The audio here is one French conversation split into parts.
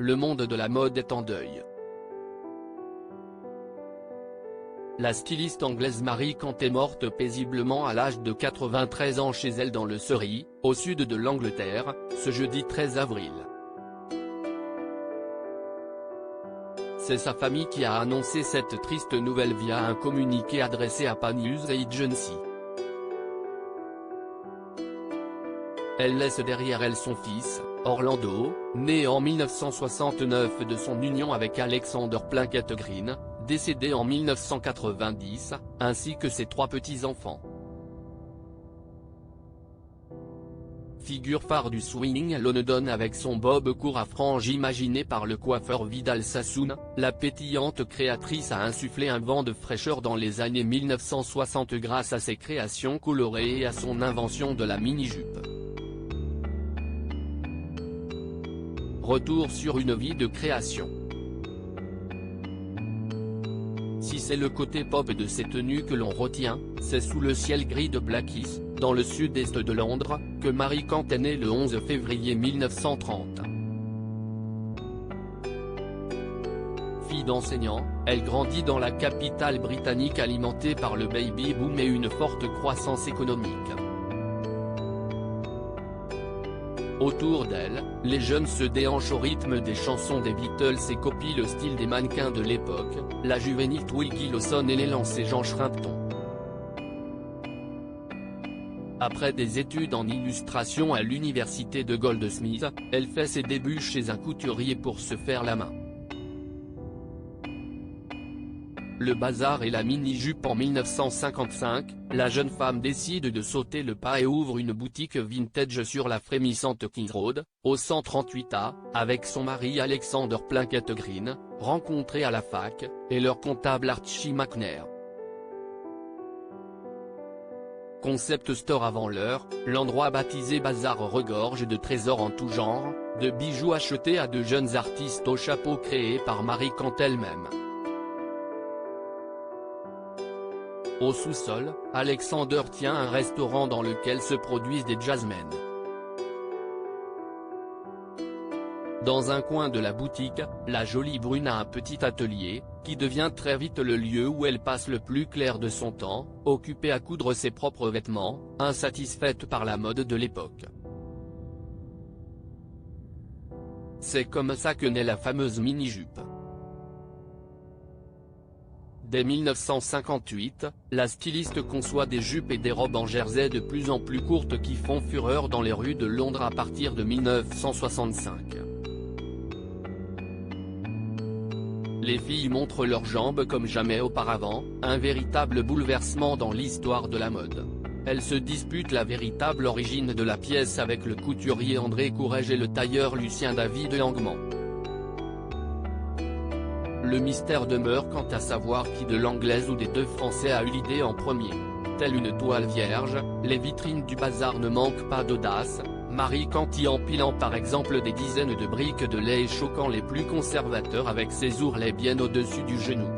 le monde de la mode est en deuil. La styliste anglaise Marie Kant est morte paisiblement à l'âge de 93 ans chez elle dans le Surrey, au sud de l'Angleterre, ce jeudi 13 avril. C'est sa famille qui a annoncé cette triste nouvelle via un communiqué adressé à Pan News Agency. Elle laisse derrière elle son fils, Orlando, né en 1969 de son union avec Alexander Plunkett Green, décédé en 1990, ainsi que ses 3 petits-enfants. Figure phare du swing London avec son bob court à franges imaginé par le coiffeur Vidal Sassoon, la pétillante créatrice a insufflé un vent de fraîcheur dans les années 1960 grâce à ses créations colorées et à son invention de la mini-jupe. Retour sur une vie de création. Si c'est le côté pop de ces tenues que l'on retient, c'est sous le ciel gris de Blackheath, dans le sud-est de Londres, que Marie Kant est née le 11 février 1930. Fille d'enseignant, elle grandit dans la capitale britannique alimentée par le baby-boom et une forte croissance économique. Autour d'elle, les jeunes se déhanchent au rythme des chansons des Beatles et copient le style des mannequins de l'époque, la juvénile Twiggy Lawson et l'élancé Jean Shrimpton. Après des études en illustration à l'université de Goldsmith, elle fait ses débuts chez un couturier pour se faire la main. Le bazar et la mini-jupe en 1955, la jeune femme décide de sauter le pas et ouvre une boutique vintage sur la frémissante King Road, au 138A, avec son mari Alexander Plunkett Green, rencontré à la fac, et leur comptable Archie McNair. Concept store avant l'heure, l'endroit baptisé Bazar regorge de trésors en tout genre, de bijoux achetés à de jeunes artistes au chapeau créés par Marie Kant elle-même. Au sous-sol, Alexander tient un restaurant dans lequel se produisent des jazzmen. Dans un coin de la boutique, la jolie brune a un petit atelier, qui devient très vite le lieu où elle passe le plus clair de son temps, occupée à coudre ses propres vêtements, insatisfaite par la mode de l'époque. C'est comme ça que naît la fameuse mini-jupe. Dès 1958, la styliste conçoit des jupes et des robes en jersey de plus en plus courtes qui font fureur dans les rues de Londres à partir de 1965. Les filles montrent leurs jambes comme jamais auparavant, un véritable bouleversement dans l'histoire de la mode. Elles se disputent la véritable origine de la pièce avec le couturier André Courrèges et le tailleur Lucien David Langman. Le mystère demeure quant à savoir qui de l'anglaise ou des deux français a eu l'idée en premier. Telle une toile vierge, les vitrines du bazar ne manquent pas d'audace, Marie Kant y empilant par exemple des dizaines de briques de lait et choquant les plus conservateurs avec ses ourlets bien au-dessus du genou.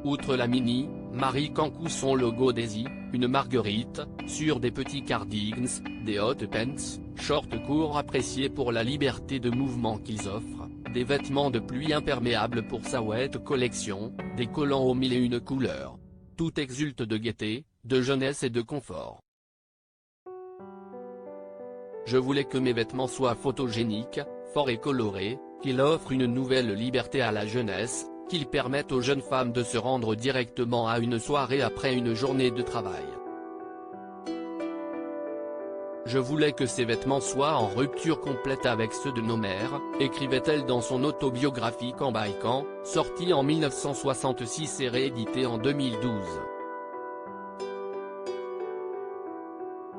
Outre la mini, Marie Kant coud son logo Daisy, une marguerite, sur des petits cardigans, des hot pants, shorts courts appréciés pour la liberté de mouvement qu'ils offrent, des vêtements de pluie imperméables pour sa wet collection, des collants aux 1001 couleurs. Tout exulte de gaieté, de jeunesse et de confort. Je voulais que mes vêtements soient photogéniques, forts et colorés, qu'ils offrent une nouvelle liberté à la jeunesse, qu'ils permettent aux jeunes femmes de se rendre directement à une soirée après une journée de travail. Je voulais que ces vêtements soient en rupture complète avec ceux de nos mères, écrivait-elle dans son autobiographie Camp by Camp, sortie en 1966 et rééditée en 2012.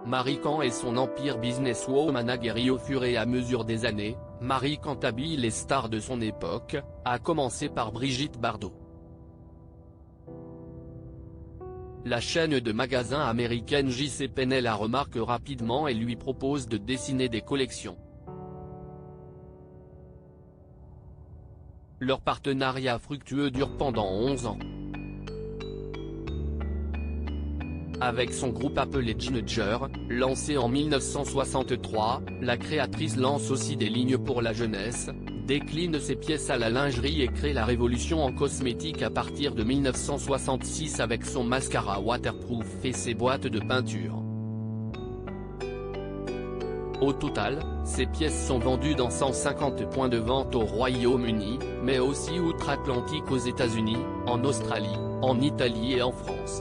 Marie Kant et son empire businesswoman aguerri au fur et à mesure des années, Marie Kant habille les stars de son époque, à commencer par Brigitte Bardot. La chaîne de magasins américaine J.C. Penney la remarque rapidement et lui propose de dessiner des collections. Leur partenariat fructueux dure pendant 11 ans. Avec son groupe appelé Ginger, lancé en 1963, la créatrice lance aussi des lignes pour la jeunesse, décline ses pièces à la lingerie et crée la révolution en cosmétique à partir de 1966 avec son mascara waterproof et ses boîtes de peinture. Au total, ces pièces sont vendues dans 150 points de vente au Royaume-Uni, mais aussi outre-Atlantique aux États-Unis, en Australie, en Italie et en France.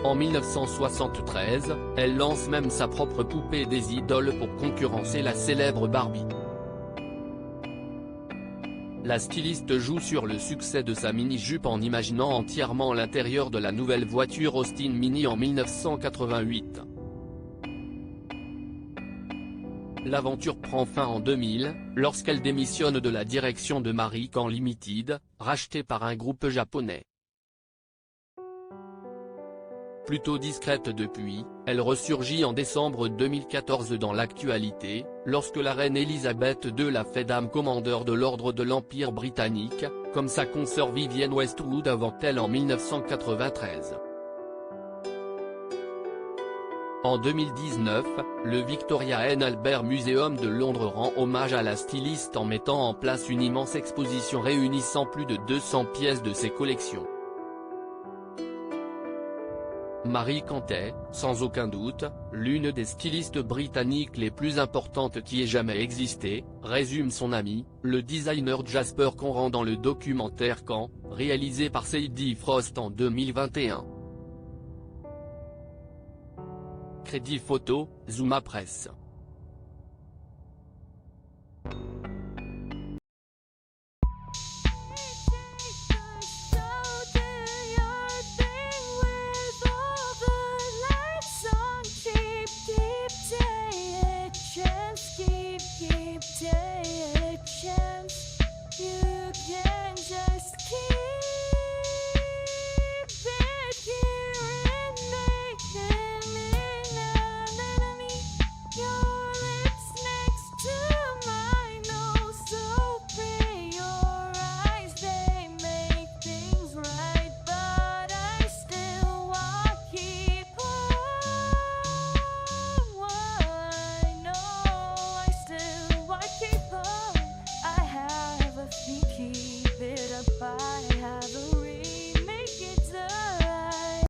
En 1973, elle lance même sa propre poupée des idoles pour concurrencer la célèbre Barbie. La styliste joue sur le succès de sa mini-jupe en imaginant entièrement l'intérieur de la nouvelle voiture Austin Mini en 1988. L'aventure prend fin en 2000, lorsqu'elle démissionne de la direction de Marie Can Limited, rachetée par un groupe japonais. Plutôt discrète depuis, elle ressurgit en décembre 2014 dans l'actualité, lorsque la reine Elisabeth II l'a fait dame commandeur de l'ordre de l'Empire britannique, comme sa consoeur Vivienne Westwood avant elle en 1993. En 2019, le Victoria and Albert Museum de Londres rend hommage à la styliste en mettant en place une immense exposition réunissant plus de 200 pièces de ses collections. Marie Can est, sans aucun doute, l'une des stylistes britanniques les plus importantes qui ait jamais existé, résume son ami, le designer Jasper Conran dans le documentaire Can, réalisé par Sadie Frost en 2021. Crédit photo, Zuma Press.